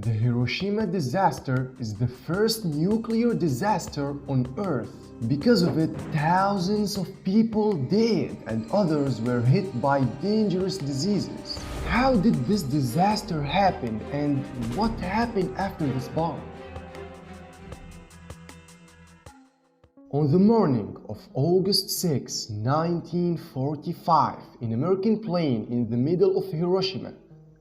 The Hiroshima disaster is the first nuclear disaster on Earth. Because of it, thousands of people died and others were hit by dangerous diseases. How did this disaster happen and what happened after this bomb? On the morning of August 6, 1945, an American plane in the middle of Hiroshima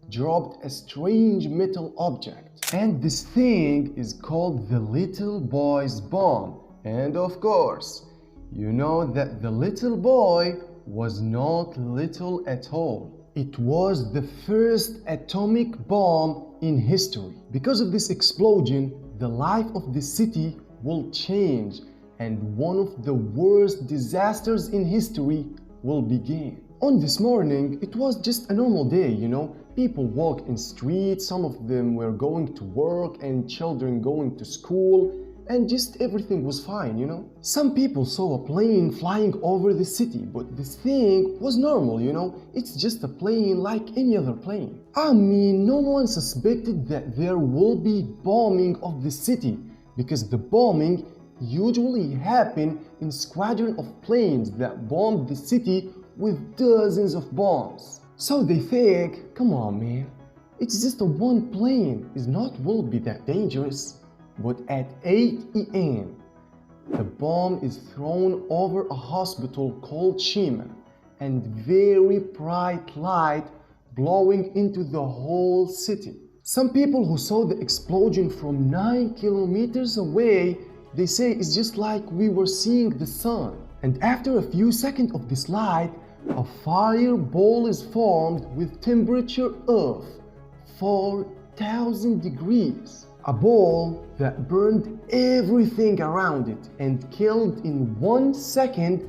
dropped a strange metal object. And this thing is called the little boy's bomb. And of course, you know that the little boy was not little at all. It was the first atomic bomb in history. Because of this explosion, the life of the city will change and one of the worst disasters in history will begin. On this morning, it was just a normal day, People walked in streets, some of them were going to work and children going to school, and just everything was fine, Some people saw a plane flying over the city, but this thing was normal, It's just a plane like any other plane. No one suspected that there will be bombing of the city, because the bombing usually happen in squadron of planes that bombed the city with dozens of bombs. So they think, come on man, it's just a one plane, it's not will be that dangerous. But at 8 a.m., the bomb is thrown over a hospital called Shima, and very bright light blowing into the whole city. Some people who saw the explosion from 9 kilometers away, they say it's just like we were seeing the sun. And after a few seconds of this light, a fireball is formed with temperature of 4,000 degrees. A ball that burned everything around it and killed in 1 second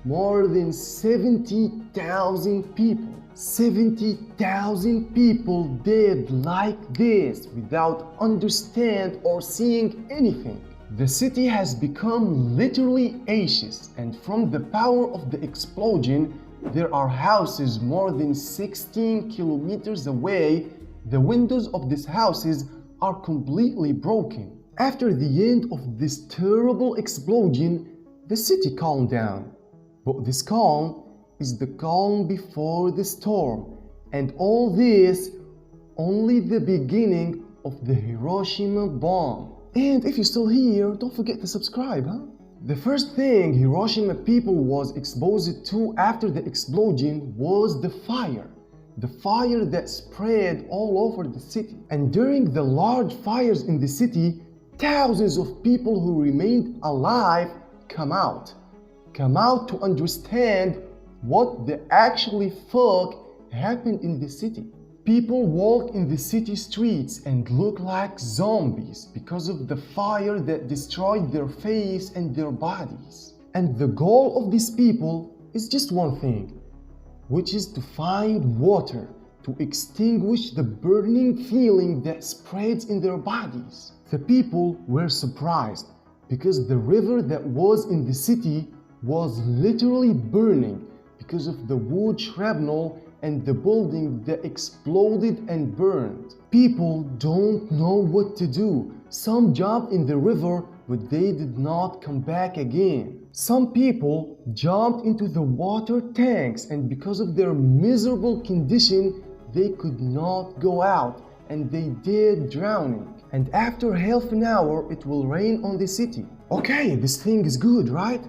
more than 70,000 people. 70,000 people died like this without understand or seeing anything. The city has become literally ashes, and from the power of the explosion, there are houses more than 16 kilometers away. The windows of these houses are completely broken. After the end of this terrible explosion, the city calmed down. But this calm is the calm before the storm, and all this only the beginning of the Hiroshima bomb. And if you're still here, don't forget to subscribe, The first thing Hiroshima people was exposed to after the explosion was the fire. The fire that spread all over the city. And during the large fires in the city, thousands of people who remained alive come out to understand what the actually fuck happened in the city. People walk in the city streets and look like zombies because of the fire that destroyed their face and their bodies. And the goal of these people is just one thing, which is to find water to extinguish the burning feeling that spreads in their bodies. The people were surprised because the river that was in the city was literally burning because of the wood shrapnel and the building that exploded and burned. People don't know what to do. Some jumped in the river, but they did not come back again. Some people jumped into the water tanks, and because of their miserable condition, they could not go out and they did drowning. And after half an hour, it will rain on the city. Okay, this thing is good, right?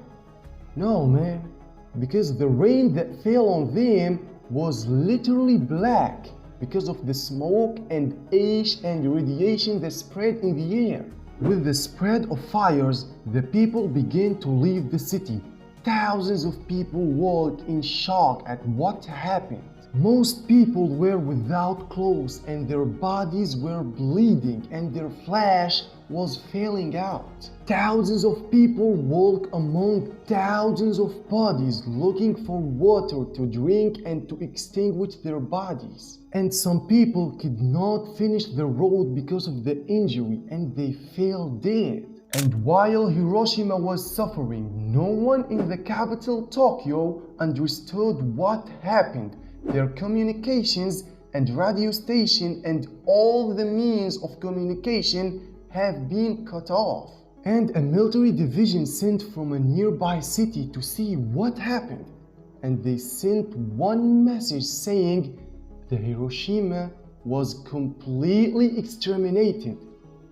No, man, because the rain that fell on them was literally black because of the smoke and ash and radiation that spread in the air. With the spread of fires, the people began to leave the city. Thousands of people walked in shock at what happened. Most people were without clothes and their bodies were bleeding and their flesh was falling out. Thousands of people walk among thousands of bodies looking for water to drink and to extinguish their bodies. And some people could not finish the road because of the injury and they fell dead. And while Hiroshima was suffering, no one in the capital Tokyo understood what happened. Their communications and radio station and all the means of communication have been cut off. And a military division sent from a nearby city to see what happened. And they sent one message saying the Hiroshima was completely exterminated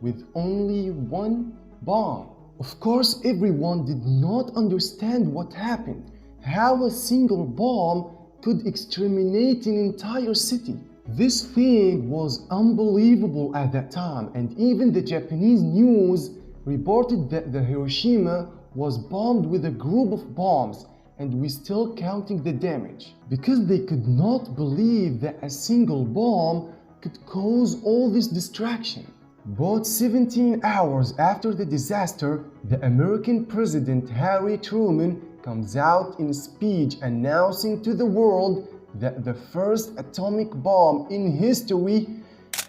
with only one bomb. Of course, everyone did not understand what happened, how a single bomb could exterminate an entire city. This thing was unbelievable at that time, and even the Japanese news reported that the Hiroshima was bombed with a group of bombs, and we're still counting the damage, because they could not believe that a single bomb could cause all this destruction. But 17 hours after the disaster, the American President Harry Truman comes out in a speech announcing to the world that the first atomic bomb in history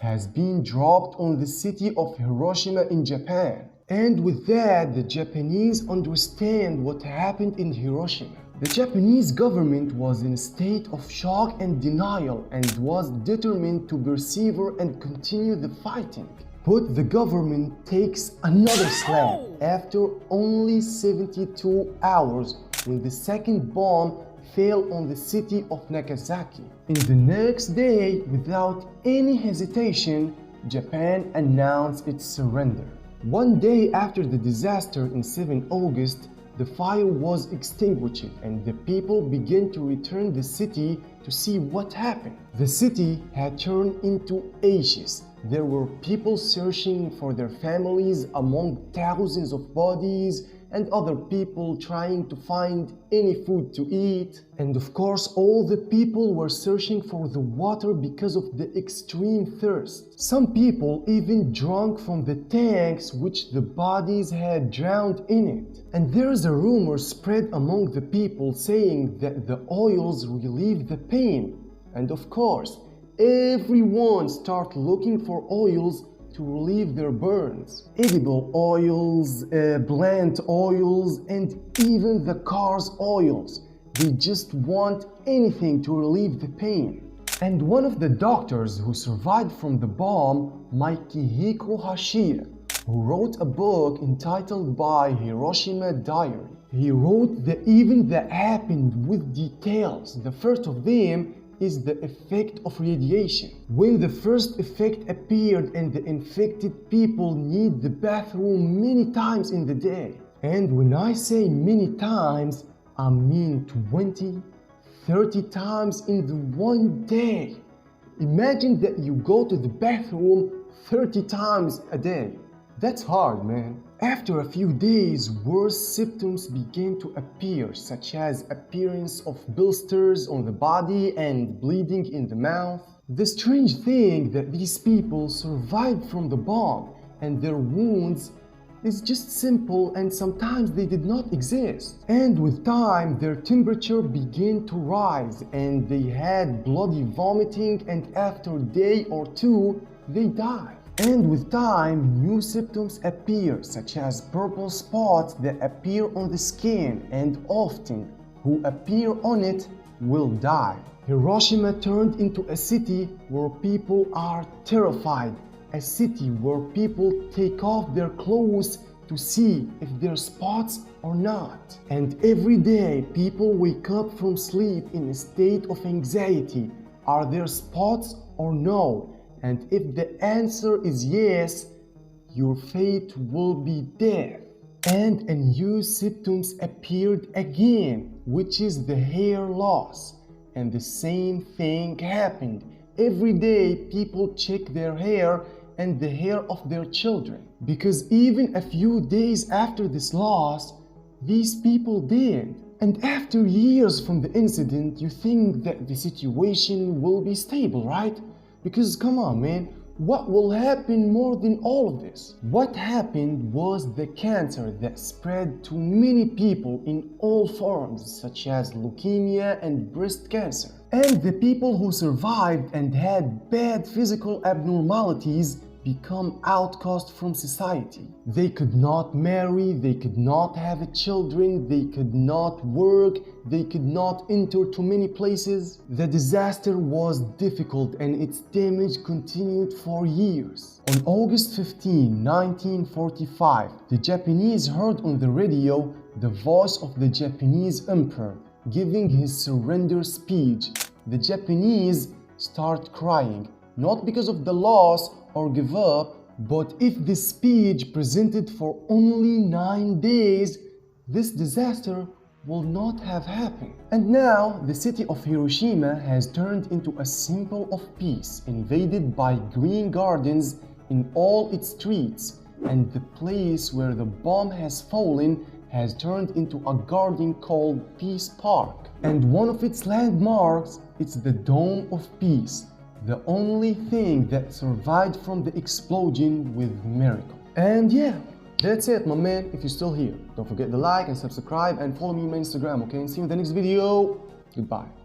has been dropped on the city of Hiroshima in Japan. And with that, the Japanese understand what happened in Hiroshima. The Japanese government was in a state of shock and denial and was determined to persevere and continue the fighting. But the government takes another slap after only 72 hours when the second bomb fell on the city of Nagasaki. In the next day, without any hesitation, Japan announced its surrender. One day after the disaster in 7 August, the fire was extinguished and the people began to return the city to see what happened. The city had turned into ashes. There were people searching for their families among thousands of bodies, and other people trying to find any food to eat. And of course, all the people were searching for the water because of the extreme thirst. Some people even drank from the tanks which the bodies had drowned in it. And there is a rumor spread among the people saying that the oils relieve the pain. And of course, everyone started looking for oils to relieve their burns. Edible oils, plant oils, and even the car's oils. They just want anything to relieve the pain. And one of the doctors who survived from the bomb, Mikihiko Hashira, who wrote a book entitled by Hiroshima Diary. He wrote that even that happened with details. The first of them is the effect of radiation. When the first effect appeared and the infected people need the bathroom many times in the day. And when I say many times, I mean 20, 30 times in the one day. Imagine that you go to the bathroom 30 times a day. That's hard, man. After a few days, worse symptoms began to appear, such as appearance of blisters on the body and bleeding in the mouth. The strange thing that these people survived from the bomb, and their wounds is just simple, and sometimes they did not exist. And with time, their temperature began to rise and they had bloody vomiting, and after a day or two, they died. And with time, new symptoms appear, such as purple spots that appear on the skin, and often who appear on it will die. Hiroshima turned into a city where people are terrified, a city where people take off their clothes to see if there are spots or not. And every day, people wake up from sleep in a state of anxiety. Are there spots or no? And if the answer is yes, your fate will be death. And a new symptoms appeared again, which is the hair loss. And the same thing happened. Every day people check their hair and the hair of their children. Because even a few days after this loss, these people did. And after years from the incident, you think that the situation will be stable, right? Because come on, man, what will happen more than all of this? What happened was the cancer that spread to many people in all forms, such as leukemia and breast cancer. And the people who survived and had bad physical abnormalities become outcast from society. They could not marry, they could not have children, they could not work, they could not enter to many places. The disaster was difficult and its damage continued for years. On August 15, 1945, the Japanese heard on the radio the voice of the Japanese emperor giving his surrender speech. The Japanese start crying, not because of the loss or give up, but if this speech presented for only 9 days, this disaster will not have happened. And now the city of Hiroshima has turned into a symbol of peace, invaded by green gardens in all its streets, and the place where the bomb has fallen has turned into a garden called Peace Park. And one of its landmarks is the Dome of Peace, the only thing that survived from the explosion with miracle. And yeah, that's it, my man. If you're still here, don't forget to like and subscribe and follow me on my Instagram, okay? And see you in the next video. Goodbye.